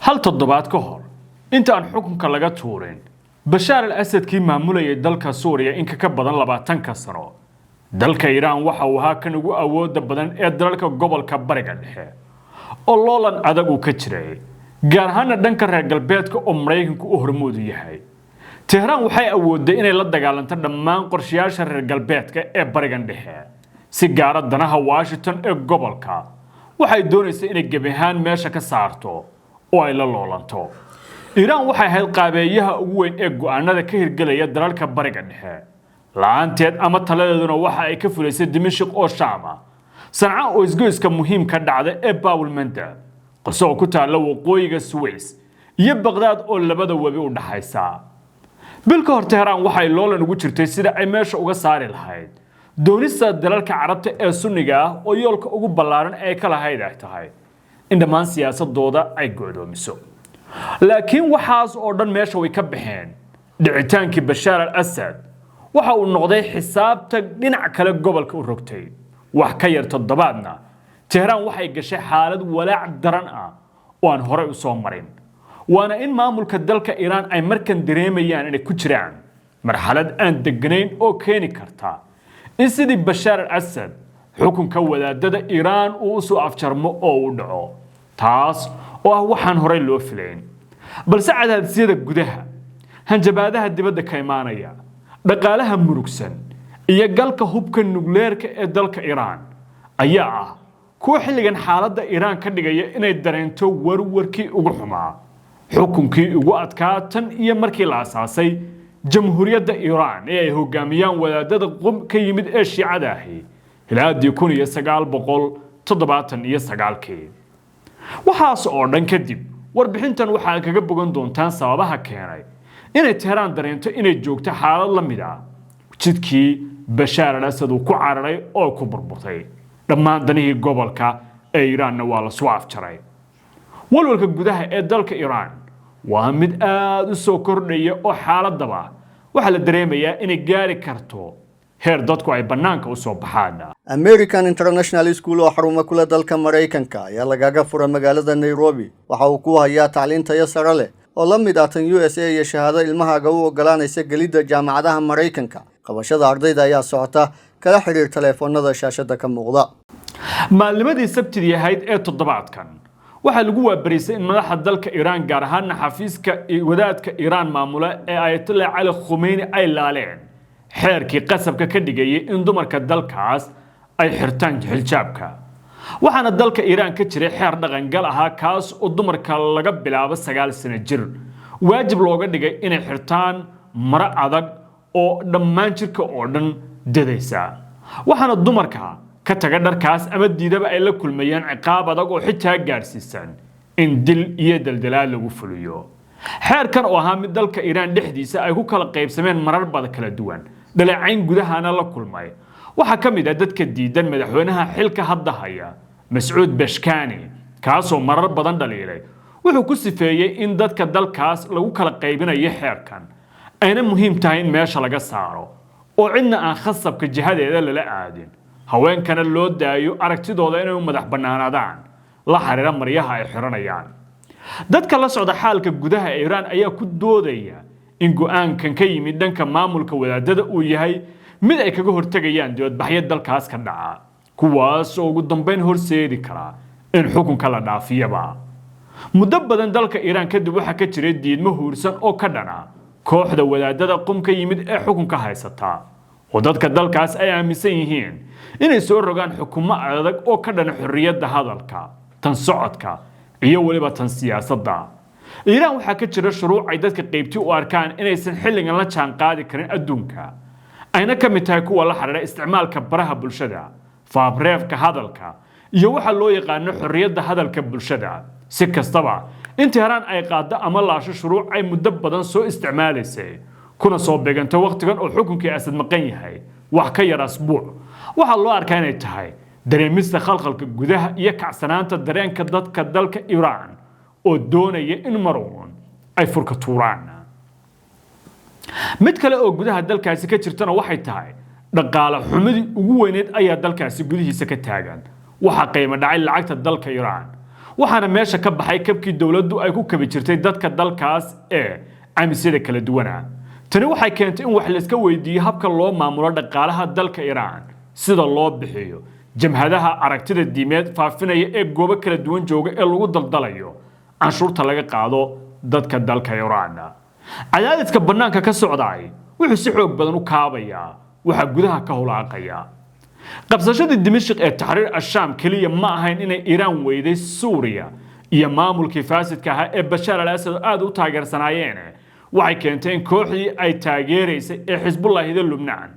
hal toddobaad ka hor inta aan xukunka laga tuurin Bashaar al-Assad kii maamulayay dalka Suuriya in ka badan 20 sano dalka Iran waxa uu ahaa kan ugu awoodda badan ee dalalka gobolka Bariga Dhexe oo loolan adag uu ka jiray gaar ahaan dhanka reer galbeedka oo Mareykanku u hormuud yahay Tehran waxay awooday inay la dagaalanto dhammaan qorshayaasha reer galbeedka ee Bariga Dhexe si gaar ah danaha Washington ee gobolka waxay doonaysaa inay gebi ahaan meesha ka saarto oo ay la loolanto Iran waxay ahayd qaabeeyaha ugu weyn ee go'aanada ka hirgelaya dalalka Bariga Dhexe laanteed ama taladeeduna waxa ay ka fuleysay Dimashq oo Shaam Sanaa oo isgoyska muhiimka dhacda ee Bab al-Mandab qosoo ku taala waqooyiga Suez iyo Baghdad oo labada wabi u dhaxaysa bilka hor Tehran waxay loolan ugu jirtay sida ay meesha uga saari lahayd doonista dalalka Carabta ee Sunniga ah oo yoolka ugu ballaaran ay kala hayday tahay in dhammaan siyaasadooda ay go'doomiso laakiin waxaas oo dhan meesha way ka baxeen dhicitaankii Bashaar al-Assad waxa uu noqday xisaabta dhinac kale gobolka u rogtay wax ka yar toddobaadna Tehran waxay gashay xaalad walaac daran ah oo aan hore u soo marin waana in maamulka dalka Iran ay markan dareemayaan inay ku jiraan marxalad aan deganayn oo keeni karta in sidii Bashaar al-Assad xukunka wadaadada Iran uu soo afjarmo oo u dhaco taas oo waxaan hore loo filayn balse cadaadisyada gudaha hanjabaadaha dibadda ka imaanaya dhaqaalaha murugsan iyo galka hubka nukleerka ee dalka Iran ayaa ah kuwa xilligan xaaladda Iran ka dhigaya inay dareento warwarkii ugu xumaa xukunkii ugu adkaa tan iyo markii la asaasay jamhuuriyadda Iran ee ay hoggaamiyaan wadaadada qum ka yimid ee Shiicada ahi ilaa 1979 waxaas oo dhan kadib warbixintan waxa kaga bogan doontaan sababaha keenay inay Tehran dareento inay joogto xaalad la mid ah jidkii Bashaar al-Assad uu ku cararay oo ku burburtay dhammaan danihii gobolka ee Iran waa la soo afjaray walwalka gudaha ee dalka Iran waa mid aad u soo kordhaya oo xaaladaba waxa la dareemayaa inay gaari karto heer dadku ay banaanka u soo baxaan American International School oo xarumo kula dalka Mareykanka ayaa lagaga furay magaalada Nairobi waxa uu ku hayaa tacliin tayo sare leh oo la mid ah tan USA iyo shahaado ilmaha u ogolaanaysa gelida jaamacadaha Mareykanka qabashada ardayda ayaa socota kala xiriir telefoonada shaashada ka muuqda maalimadii Sabtidii ahayd ee toddobaadkan waxa lagu waabarisay in madaxda dalka Iran gaar ahaan xafiiska wadaadka Iran maamula ee Ayatollah Ali Khamenei ay laaleen xeerkii qasabka ka dhigayay in dumarka dalkaas ay xirtaan xijaabka waxaana dalka Iran ka jiray xeer dhaqangal ah kaas oo dumarka laga bilaabo 9 sano jir waajib looga dhigay inay xirtaan mara adag oo dhammaan jirka oo dhan dadaysa waxaana dumarka ka taga dharkaas ama diidaba ay la kulmayaan ciqaab adag oo xitaa gaarsiisan in dil iyo daldalaad lagu fuliyo xeerkan oo ahaa mid dalka Iran dhexdiisa ay ku kala qaybsameen marar badan kala duwan dhaleecayn gudahana la kulmay waxa kamid ah dadka diidan madaxweynaha xilka hadda haya Mas'uud Pezeshkian kaasoo marar badan dhaliilay wuxuu ku sifeeyay in dadka dalkaas lagu kala qaybinayo xeerkan ayna muhiim tahay in meesha laga saaro oo cidna aan khasabka jihadeeda lala aadin haweenkana loo daayo aragtidooda inay madax banaanadaan la xiriira maryaha ay xiranayaan dadka la socda xaalka gudaha ee Iran ayaa ku doodaya in go'aankan ka yimid dhanka maamulka wadaadada uu yahay mid ay kaga hortagayaan dibadbaxyo dalkaas ka dhaca kuwaas oo ugu dambeyn horseedi kara in xukunka la dhaafiyaba muddo badan dalka Iran kadib waxa ka jiray diidmo huursan oo ka dhana kooxda wadaadada qum ka yimid ee xukunka haysata oo dadka dalkaas ay aaminsan yihiin inay soo rogaan xukumo adag oo ka dhana xorriyadda hadalka tan socodka iyo waliba tan siyaasadda Iran waxa ka jira shuruuc ay dadka qaybti u arkaan inaysan xilligan la jaan qaadi karin adduunka ayna ka mid tahay kuwa la xiriira isticmaalka baraha bulshada faabreefka hadalka iyo waxa loo yaqaan xorriyadda hadalka bulshada si kastaba in Tehran ay qaado ama laasho shuruuc ay muddo badan soo isticmaalaysay kuna soo beegantay waqtigan oo xukunkii Assad maqan yahay wax ka yar asbuuc waxa loo arkaa inay tahay dareemista khalkhalka gudaha iyo kacsanaanta dareenka dadka dalka Iran oo doonaya in maroon ay furka tuuraan mid kale oo gudaha dalkaasi ka jirtana waxay tahay dhaqaale xumidii ugu weyneed ayaa dalkaasi gudihiisa ka taagan waxa qiimo dhacay lacagta dalka Iran waxaana meesha ka baxay kabkii dowladdu ay ku kabi jirtay dadka dalkaas ee caymisyada kala duwana tani waxay keentay in wax la iska weydiiyo habka loo maamulo dhaqaalaha dalka Iran sida loo bixiyo jamhadaha aragtida diimeed faafinaya ee goobo kala duwan jooga ee lagu daldalayo canshuurta laga qaado dadka dalka Iran cadaadiska banaanka ka socday wuxuu si xoog badan u kaabayaa waxa gudaha ka hulaaqaya qabsashada Dimashq ee Tahrir al-Sham kaliya ma ahayn inay Iran weyday Suuriya iyo maamulkii faasidka ah ee Bashar al-Assad aad u taageersanaayeen waxay keentay in kooxdii ay taageeraysay ee Xisbullahida Lubnaan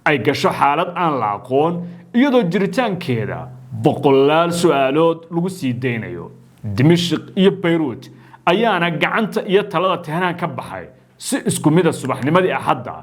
ay gasho xaalad aan la aqoon iyadoo jiritaankeeda boqolaal su'aalood lagu sii deynayo Dimashq iyo Beirut ayaana gacanta iyo talada Tehran ka baxay si isku mid ah subaxnimadii Axadda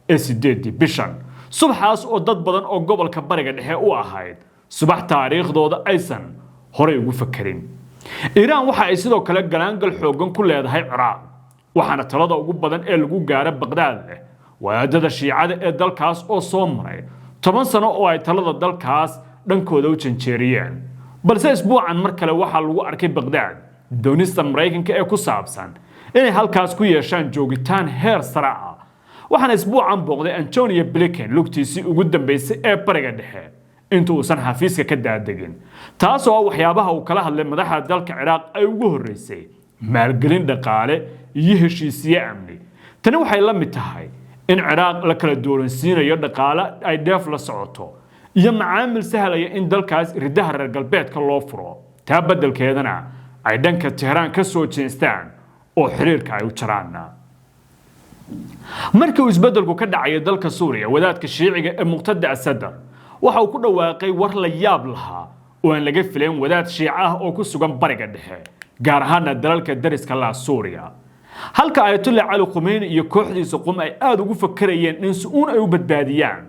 ee 8 bishan subaxaas oo dad badan oo gobolka bariga dhexe u ahayd subax taariikhdooda aysan horey ugu fakirin Iran waxa ay sidoo kale galaangal xoogan ku leedahay Ciraaq waxaana talada ugu badan ee lagu gaaro Baghdad wadaadada Shiicada ee dalkaas oo soo maray 10 sano oo ay talada dalkaas dhankooda u janjeeriyeen balse isbuucan mar kale waxa lagu arkay Baghdad doonista Mareykanka ee ku saabsan inay halkaas ku yeeshaan joogitaan heer sare ah waxaana isbuucan booqday Antonio Blinken lugtiisii ugu dambeysay ee bariga dhexe inta uusan xafiiska ka daadegin taas oo waxyaabaha uu kala hadlay madaxda dalka Ciraaq ay ugu horeysay maalgelin dhaqaale iyo heshiisiye amni tani waxay la mid tahay in Ciraaq la kala dooransiinayo dhaqaale ay dheef la socoto iyo macaamil sahlaya in dalkaas ridaha reer galbeedka loo furo taa beddelkeedana ay dhanka Tehran ka soo jeestaan oo xiriirka ay u jaraan markii uu isbeddelku ka dhacay dalka Suuriya wadaadka Shiiciga ee Muqtada Asadar waxa uu ku dhawaaqay war la yaab lahaa oo aan laga filayn wadaad Shiici ah oo ku sugan bariga dhexe gaar ahaan dalalka dariska la Suuriya halka Ayatollah Ali Khamenei iyo kooxdiisa qum ay aad ugu fakarayeen in su'uun ay u badbaadiyaan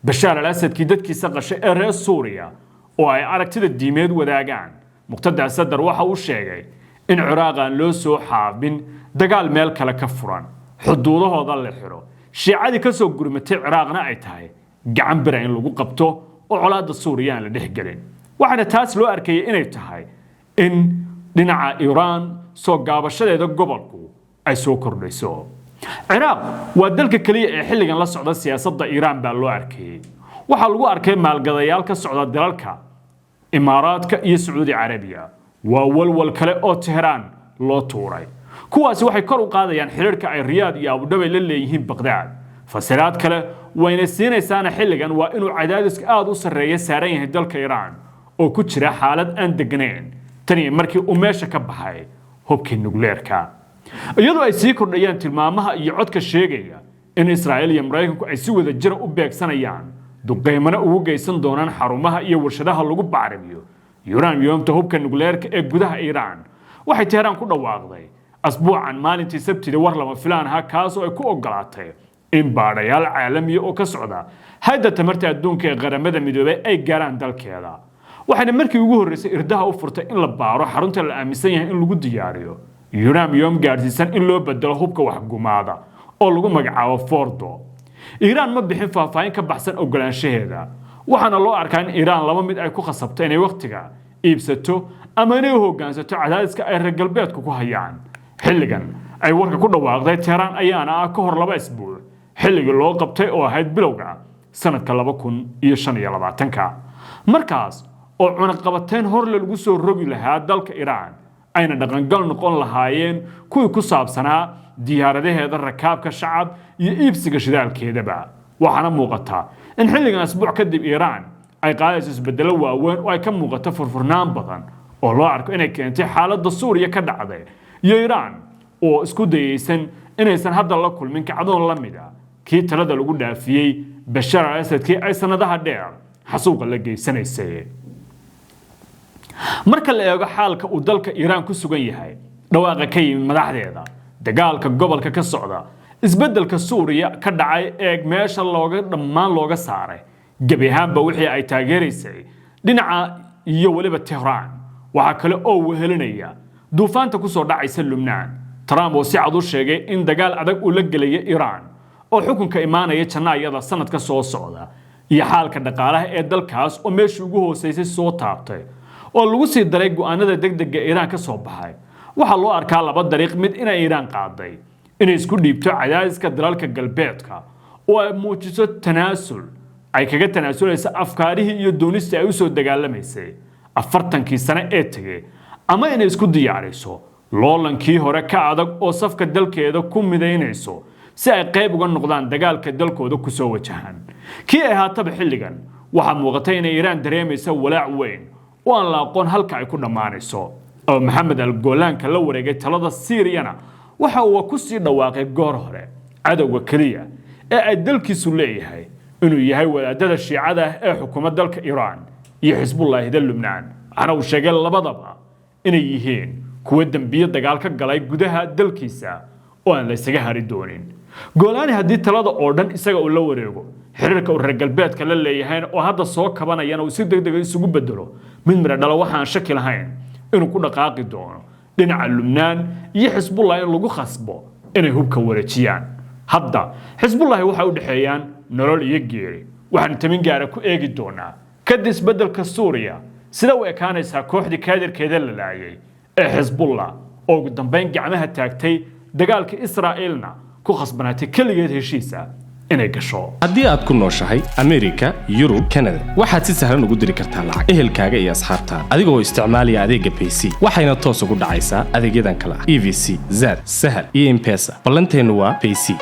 Bashar al-Assad kii dadkiisa qashay ee reer Suuriya oo ay aragtida diimeed wadaagaan Muqtada Asadar waxa uu sheegay in Ciraaq aan loo soo xaabin dagaal meel kale ka furan xuduudahooda la xiro Shiicadii ka soo gurmatay Ciraaqna ay tahay gacan bir in lagu qabto oo colaadda Suuriya la dhexgelin waxaana taas loo arkayay inay tahay in dhinaca Iran soo gaabashadeeda gobolku ay soo kordhayso Ciraaq waa dalka kaliya ee xilligan la socda siyaasadda Iran baa loo arkayay waxa lagu arkay maalgadayaal ka socda dalalka Imaaraadka iyo Sacuudi Carabiya waa walwal kale oo Tehran loo tuuray kuwaasi waxay kor u qaadayaan xiriirka ay Riyadh iyo Abu Dhabi la leeyihiin Baghdad fasiraad kale wayna siinaysaana xilligan waa inuu cadaadiska aad u sareeyo saaran yahay dalka Iran oo ku jira xaalad aan degnayn tani markii uu meesha ka baxay hubkii nukleerka iyadoo ay sii kordhayaan tilmaamaha iyo codka sheegaya in Israa'iil iyo Mareykanku ay si wada jir u beegsanayaan duqeymana ugu geysan doonaan xarumaha iyo warshadaha lagu bacrimiyo uraniumta hubka nukleerka ee gudaha Iran waxay Tehran ku dhawaaqday asbuucan maalintii Sabtida war lama filaan ah kaas oo ay ku ogolaatay in baadhayaal caalami oo ka socda hay'adda tamarta adduunka ee qaramada midoobay ay gaaraan dalkeeda waxaana markii ugu horeysay irdaha u furtay in la baaro xarunta la aaminsan yahay in lagu diyaariyo uranium gaarsiisan in loo bedelo hubka wax gumaada oo lagu magacaabo Fordo Iran ma bixin faahfaahin ka baxsan ogolaanshaheeda waxaana loo arkaa in Iran laba mid ay ku khasabtay inay waqtiga iibsato ama inay hoggaansato cadaadiska ay reer galbeedku ku hayaan xilligan ay warka ku dhawaaqday Tehran ayaana ah ka hor 2 isbuuc xilliga loo qabtay oo ahayd bilowga sanadka 2025 markaas oo cunaqabateen hor lagu soo rogi lahaa dalka Iran ayna dhaqangal noqon lahaayeen kuwii ku saabsanaa diyaaradaheeda rakaabka shacab iyo iibsiga shidaalkeedaba waxaana muuqata in xilligan asbuuc kadib Iran ay qaadayso isbedelo waaweyn oo ay ka muuqato furfurnaan badan oo loo arko inay keentay xaaladda Suuriya ka dhacday iyo Iran oo isku dayaysan inaysan hadda la kulmin kacdoon la mid ah kii talada lagu dhaafiyay Bashar al-Assad kii ay sanadaha dheer xasuuqa la geysanaysay marka la eego xaalka uu dalka Iran ku sugan yahay dhawaaqa ka yimid madaxdeeda dagaalka gobolka ka socda isbeddelka Suuriya ka dhacay ee meesha looga saaray gabi ahaanba wixii ay taageeraysay dhinaca iyo waliba Tehran waxa kale oo wehelinaya duufaanta ku soo dhacaysa Lubnaan Trump oo si cad u sheegay in dagaal adag uu la galay Iran oo xukunka imaanaya Janaayada sanadka soo socda iyo xaalka dhaqaalaha ee dalkaas oo meeshii ugu hooseysay soo taabtay oo lagu sii daray go'aanada degdega Iiraan ka soo baxay waxa loo arkaa laba dariiq mid inay Iiraan qaaday inay isku dhiibto cadaadiska dalalka galbeedka oo ay muujiso tanaasul ay kaga tanaasuleysa afkaarihii iyo doonista ay u soo dagaalamaysay 40 sano ee tagay ama inay isku diyaariso loolankii hore ka adag oo safka dalkeeda ku midaynayso si ay qayb uga noqdaan dagaalka dalkooda ku soo wajahan kii ay haataba xilligan waxa muuqatay in Iiraan dareemayso walaac weyn oo aan la aqoon halka ay ku dhamaanayso oo Maxamed al-Golan la wareegay talada Siiriyana waxa uu ku sii dhawaaqay goor hore cadawga kaliya ee ay dalkiisu leeyahay inuu yahay wadaadada Shiicada ee xukuumadda dalka Iiraan iyo Xisbullah ee Lubnaan ana uu sheegay labadaba inay yihiin kuwa dambiyo dagaal ka galay gudaha dalkiisa oo aan la isaga hari doonin Golani haddii talada oo dhan isaga uu la wareego xiriirka reer galbeedka la leeyahay oo hadda soo kabanayana uu si degdeg ah isugu bedelo mid mira dhalo waxaan shaki lahayn inuu ku dhaqaaqi doono dhinaca Lubnaan iyo Xisbullah in lagu khasbo inay hubka wareejiyaan hadda Xisbullah waxa u dhaxeeyaan nolol iyo geeri waxaan tamin gaar ah ku eegi doonaa kadib beddelka Suuriya sida uu ekaanaysa kooxdii kaadirkeeda la laayay ee Xisbullah oo ugu dambeyn gacmaha taagtay dagaalka Israa'iilna ku khasbanaatay kaligeed heshiisa inay gasho haddii aad ku nooshahay Amerika Yurub Canada waxaad si sahlan ugu diri kartaa lacag ehelkaaga iyo asxaabtaada adigoo isticmaalaya adeegga PC waxayna toos ugu dhacaysaa adeegyadan kala EVC Zad Sahal iyo M-Pesa ballanteenu waa PC